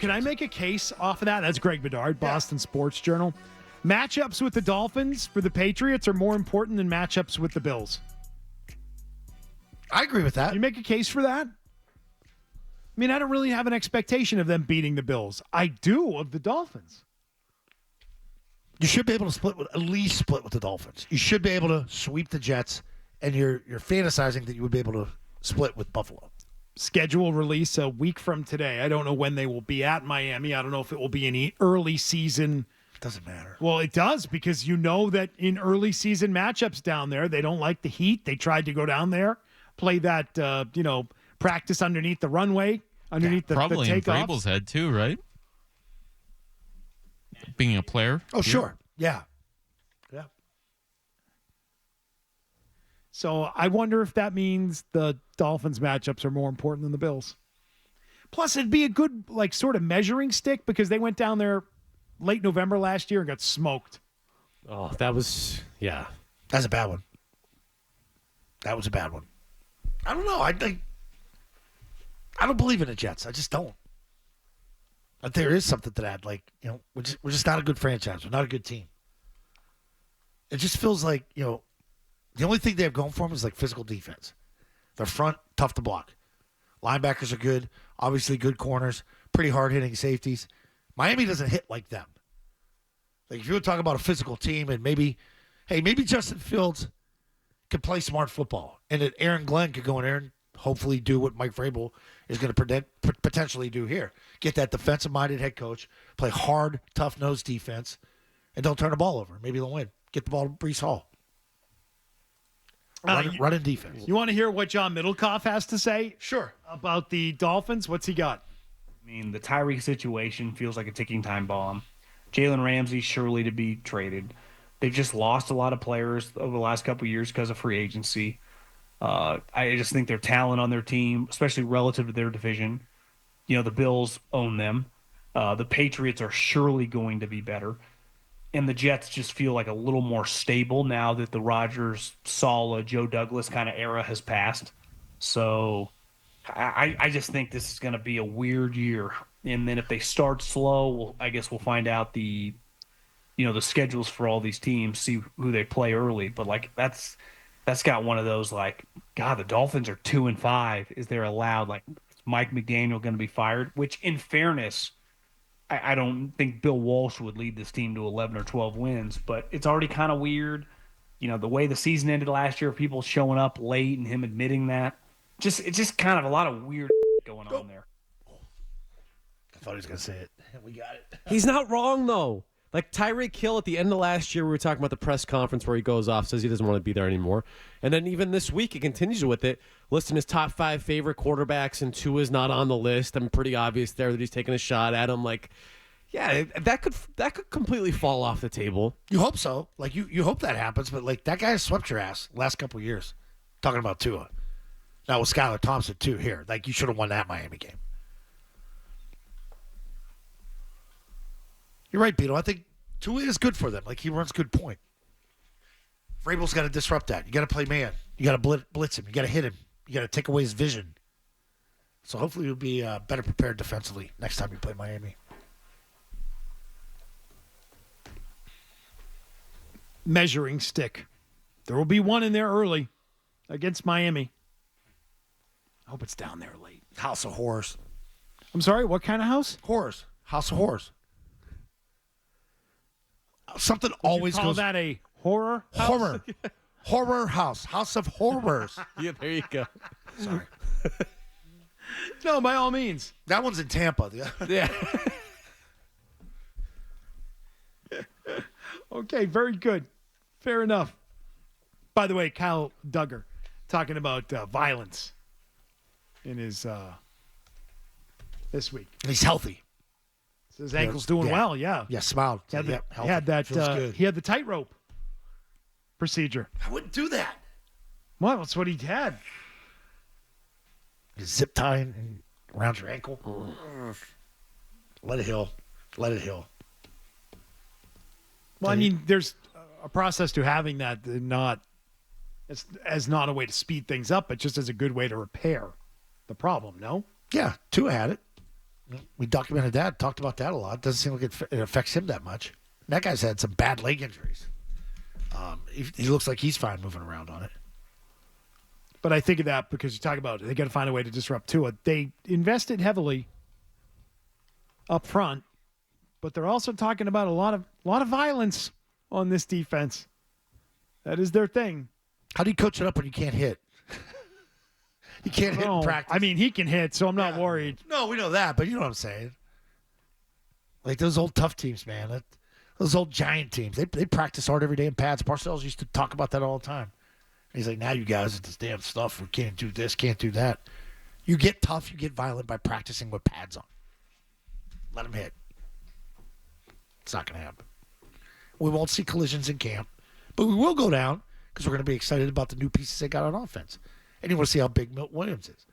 Can I make a case off of that? That's Greg Bedard, Boston Sports Journal. Matchups with the Dolphins for the Patriots are more important than matchups with the Bills. I agree with that. You make a case for that? I mean, I don't really have an expectation of them beating the Bills. I do of the Dolphins. You should be able to at least split with the Dolphins. You should be able to sweep the Jets, and you're fantasizing that you would be able to split with Buffalo. Schedule release a week from today. I don't know when they will be at Miami. I don't know if it will be an early season. It doesn't matter. Well, it does, because you know that in early season matchups down there, they don't like the heat. They tried to go down there, play that, practice underneath the runway, underneath the probably takeoffs. in Vrabel's head too, right? Being a player. Oh, sure. Yeah. So I wonder if that means the Dolphins matchups are more important than the Bills. Plus, it'd be a good, sort of measuring stick, because they went down there late November last year and got smoked. Oh, that was, yeah. That's a bad one. That was a bad one. I don't know. I don't believe in the Jets. I just don't. But there is something to that. We're just not a good franchise. We're not a good team. It just feels like, the only thing they have going for them is physical defense. Their front, tough to block. Linebackers are good. Obviously good corners. Pretty hard-hitting safeties. Miami doesn't hit like them. If you were talking about a physical team and maybe Justin Fields could play smart football, and that Aaron Glenn could go in there and hopefully do what Mike Vrabel is going to potentially do here. Get that defensive-minded head coach, play hard, tough-nosed defense, and don't turn the ball over. Maybe they'll win. Get the ball to Breece Hall. Run in defense. You want to hear what John Middlecoff has to say? Sure. About the Dolphins? What's he got? I mean, the Tyreek situation feels like a ticking time bomb. Jalen Ramsey surely to be traded. They've just lost a lot of players over the last couple of years because of free agency. I just think their talent on their team, especially relative to their division, the Bills own them. The Patriots are surely going to be better. And the Jets just feel like a little more stable now that the Rodgers, Saleh, Joe Douglas kind of era has passed. So I just think this is going to be a weird year. And then if they start slow, I guess we'll find out the schedules for all these teams, see who they play early. But that's got one of those God, the Dolphins are 2-5. Is there allowed? Is Mike McDaniel going to be fired? Which, in fairness, I don't think Bill Walsh would lead this team to 11 or 12 wins, but it's already kind of weird. The way the season ended last year, people showing up late and him admitting that. It's just kind of a lot of weird going on there. I thought he was going to say it. We got it. He's not wrong, though. Tyreek Hill at the end of last year, we were talking about the press conference where he goes off, says he doesn't want to be there anymore. And then even this week, he continues with it, listing his top 5 favorite quarterbacks, and Tua's not on the list. I'm pretty obvious there that he's taking a shot at him. Yeah, that could completely fall off the table. You hope so. You hope that happens, but that guy has swept your ass last couple of years. Talking about Tua. Now with Skylar Thompson too here. You should have won that Miami game. You're right, Beto. I think Tua is good for them. He runs good point. Vrabel's got to disrupt that. You got to play man. You got to blitz him. You got to hit him. You got to take away his vision. So hopefully you'll be better prepared defensively next time you play Miami. Measuring stick. There will be one in there early against Miami. I hope it's down there late. House of Horrors. I'm sorry, what kind of house? Horrors. House of Horrors. Something always call goes. That a horror house? Horror. Horror house. House of Horrors. Yeah, there you go. Sorry. No, by all means. That one's in Tampa. Yeah. Okay, very good. Fair enough. By the way, Kyle Duggar talking about violence in his this week. He's healthy. So his ankle's doing well, yeah. Yeah, smiled. He had, healthy. he had that. Feels good. He had the tightrope procedure. I wouldn't do that. Well, that's what he had. Zip tying around your ankle. Let it heal. Let it heal. Well, I mean, there's a process to having that, as not a way to speed things up, but just as a good way to repair the problem, no? Yeah, Tua had it. We documented that, talked about that a lot. Doesn't seem like it affects him that much. And that guy's had some bad leg injuries. He looks like he's fine moving around on it. But I think of that because you talk about they got to find a way to disrupt Tua. They invested heavily up front, but they're also talking about a lot of violence on this defense. That is their thing. How do you coach it up when you can't hit? You can't hit in practice. I mean, he can hit, so I'm not worried. No, we know that, but you know what I'm saying. Like those old tough teams, man. Those old giant teams. They practice hard every day in pads. Parcells used to talk about that all the time. He's like, now you guys are this damn stuff. We can't do this, can't do that. You get tough, you get violent by practicing with pads on. Let them hit. It's not going to happen. We won't see collisions in camp, but we will go down because we're going to be excited about the new pieces they got on offense. And you want to see how big Milt Williams is.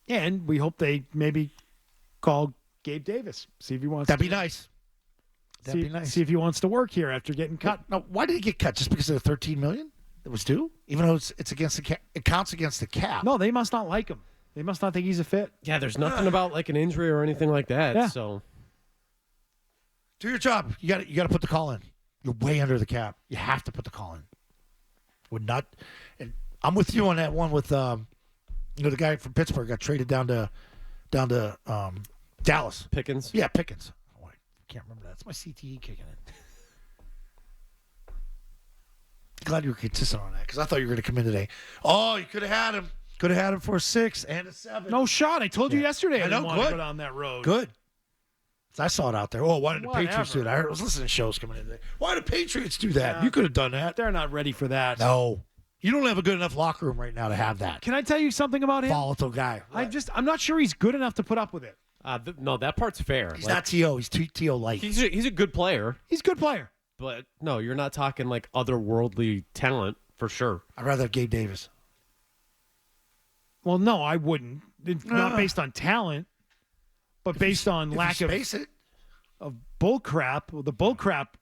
And we hope they maybe call Gabe Davis, see if he wants That'd be nice. That'd be nice. See if he wants to work here after getting cut. Now, why did he get cut? Just because of the $13 million that was due? Even though it's against the cap, it counts against the cap. No, they must not like him. They must not think he's a fit. Yeah, there's nothing about like an injury or anything like that. Yeah. So Do your job. You got to put the call in. You're way under the cap. You have to put the call in. Would not. And I'm with you on that one with the guy from Pittsburgh got traded down to Dallas. Pickens. Yeah, Pickens. Oh, I can't remember that. It's my CTE kicking in. Glad you were consistent on that because I thought you were going to come in today. Oh, you could have had him. Could have had him for a 6 and a 7. No shot. I told you yesterday I know, didn't want to good. go down that road. Good. I saw it out there. Oh, why did the Whatever. Patriots do that? I was listening to shows coming in today. Why did the Patriots do that? Yeah. You could have done that. They're not ready for that. No. You don't have a good enough locker room right now to have that. Can I tell you something about him? Volatile guy. I'm not sure he's good enough to put up with it. No, that part's fair. He's not T.O. He's T.O. light. He's a good player, He's a good player. but no, you're not talking like otherworldly talent for sure. I'd rather have Gabe Davis. Well, no, I wouldn't. It's not based on talent, but based on lack of Space it. bull crap. Well, the bull crap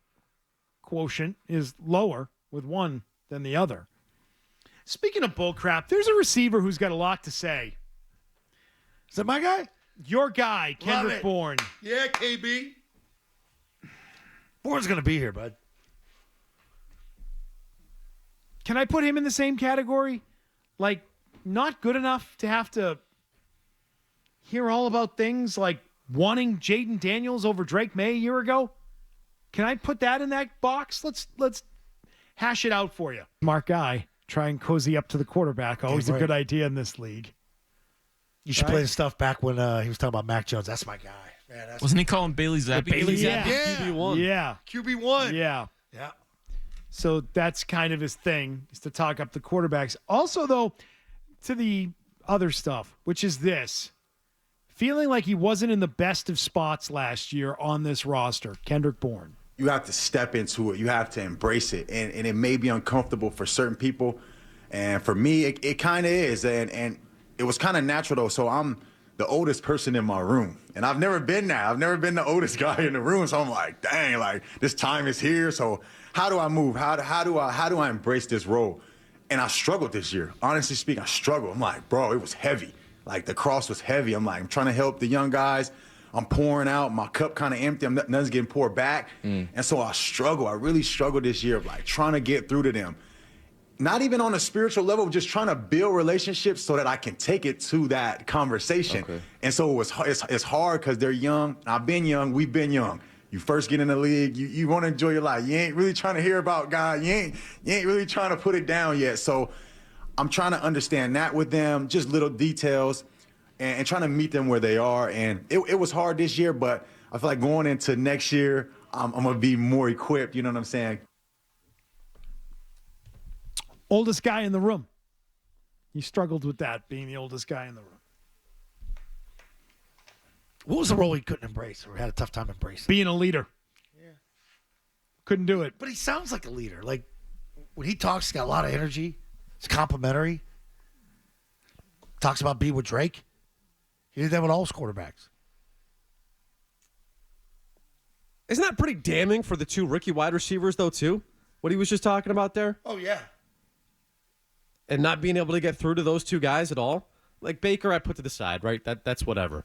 quotient is lower with one than the other. Speaking of bull crap, there's a receiver who's got a lot to say. Is that my guy? Your guy, Love Kendrick it. Bourne. Yeah, KB. Bourne's going to be here, bud. Can I put him in the same category? Like, not good enough to have to hear all about things like wanting Jaden Daniels over Drake May a year ago? Can I put that in that box? Let's hash it out for you. Smart guy. Try and cozy up to the quarterback. Always a right. good idea in this league. You should play the stuff back when he was talking about Mac Jones. That's my guy. Man, that's Wasn't he calling Bailey Zappi? Bailey Yeah. Zappi, QB1. Yeah. QB1. Yeah. Yeah. So that's kind of his thing, is to talk up the quarterbacks. Also, though, to the other stuff, which is this. Feeling like he wasn't in the best of spots last year on this roster, Kendrick Bourne. You have to step into it. You have to embrace it. And it may be uncomfortable for certain people. And for me, it kind of is. And it was kind of natural, though. So I'm the oldest person in my room. And I've never been there. I've never been the oldest guy in the room. So I'm like, dang, like this time is here. So how do I move? How do I embrace this role? And I struggled this year. Honestly speaking, I struggled. I'm like, bro, it was heavy. Like the cross was heavy. I'm like, I'm trying to help the young guys. I'm pouring out. My cup kind of empty. Nothing's getting poured back. And so I struggle. I really struggled this year of like trying to get through to them. Not even on a spiritual level, just trying to build relationships so that I can take it to that conversation. Okay. And so it's hard because they're young. I've been young. We've been young. You first get in the league, you want to enjoy your life. You ain't really trying to hear about God. You ain't really trying to put it down yet. So I'm trying to understand that with them, just little details, and trying to meet them where they are. And it was hard this year, but I feel like going into next year, I'm going to be more equipped. You know what I'm saying? Oldest guy in the room. He struggled with that, being the oldest guy in the room. What was the role he couldn't embrace or had a tough time embracing? Being a leader. Yeah. Couldn't do it. But he sounds like a leader. Like when he talks, he's got a lot of energy. It's complimentary. Talks about being with Drake. He did that with all his quarterbacks. Isn't that pretty damning for the two rookie wide receivers, though, too? What he was just talking about there? Oh, yeah. and not being able to get through to those two guys at all. Like Baker, I put to the side, right? That's whatever.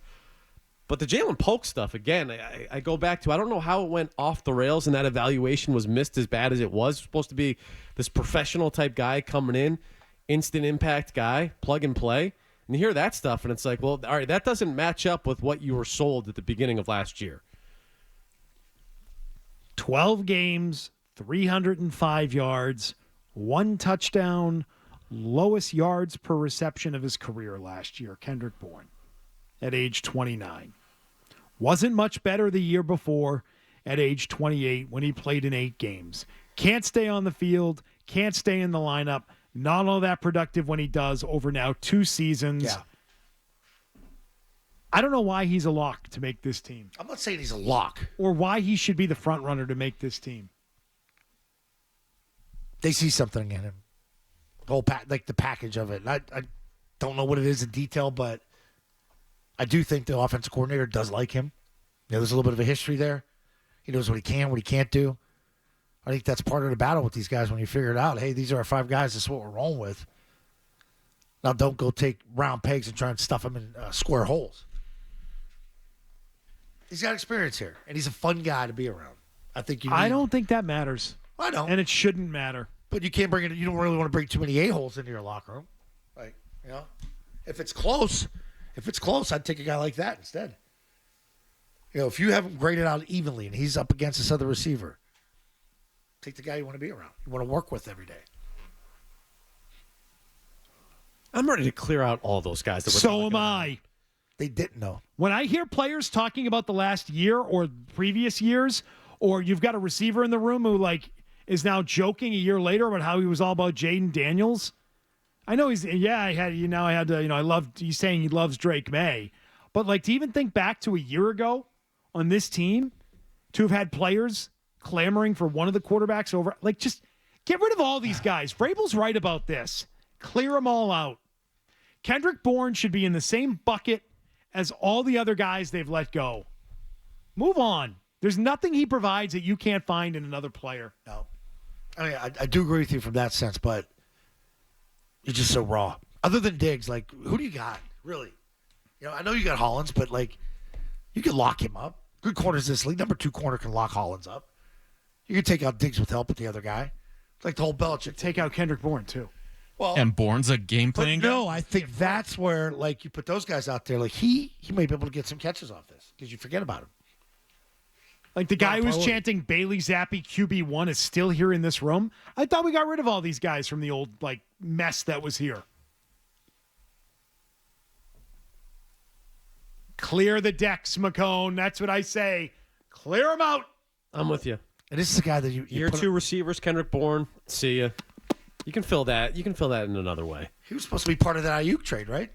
But the Jalen Polk stuff, again, I go back to, I don't know how it went off the rails and that evaluation was missed as bad as it was. Supposed to be this professional type guy coming in, instant impact guy, plug and play. And you hear that stuff, and it's like, well, all right, that doesn't match up with what you were sold at the beginning of last year. 12 games, 305 yards, 1 touchdown, lowest yards per reception of his career last year, Kendrick Bourne, at age 29. Wasn't much better the year before at age 28 when he played in 8 games. Can't stay on the field, can't stay in the lineup, not all that productive when he does over now 2 seasons. Yeah. I don't know why he's a lock to make this team. I'm not saying he's a lock. Or why he should be the front runner to make this team. They see something in him. The whole like the package of it. I don't know what it is in detail, but I do think the offensive coordinator does like him. You know, there's a little bit of a history there. He knows what he can, what he can't do. I think that's part of the battle with these guys when you figure it out. Hey, these are our 5 guys. This is what we're rolling with. Now, don't go take round pegs and try and stuff them in square holes. He's got experience here, and he's a fun guy to be around. I think I don't think that matters. I know. And it shouldn't matter. But you can't bring it. You don't really want to bring too many a-holes into your locker room. Like, you know, if it's close, I'd take a guy like that instead. You know, if you have him graded out evenly and he's up against this other receiver, take the guy you want to be around. You want to work with every day. I'm ready to clear out all those guys. That we're So talking am about. I. They didn't know. When I hear players talking about the last year or previous years, or you've got a receiver in the room who like is now joking a year later about how he was all about Jaden Daniels. I know he's I loved he's saying he loves Drake May. But like to even think back to a year ago on this team, to have had players clamoring for one of the quarterbacks over, like just get rid of all these guys. Vrabel's right about this. Clear them all out. Kendrick Bourne should be in the same bucket as all the other guys they've let go. Move on. There's nothing he provides that you can't find in another player. No. I mean, I do agree with you from that sense, but you're just so raw. Other than Diggs, like, who do you got, really? You know, I know you got Hollins, but, like, you can lock him up. Good corners this league. Number 2 corner can lock Hollins up. You can take out Diggs with help with the other guy. It's like the whole Belichick. Take out Kendrick Bourne, too. Well, And Bourne's a game but playing guy? no, I think that's where, like, you put those guys out there. Like, he may be able to get some catches off this because you forget about him. Like the guy who was priority. chanting Bailey Zappi QB1 is still here in this room. I thought we got rid of all these guys from the old like mess that was here. Clear the decks, McCone. That's what I say. Clear them out. I'm with you. And this is the guy that you Year put 2 receivers, Kendrick Bourne. See ya. You can fill that. You can fill that in another way. He was supposed to be part of that Ayuk trade, right?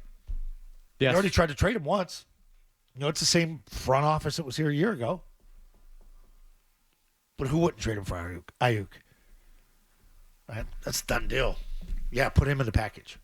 Yes. They already tried to trade him once. You know, it's the same front office that was here a year ago. But who wouldn't trade him for Ayuk? Right? That's a done deal. Yeah, put him in the package.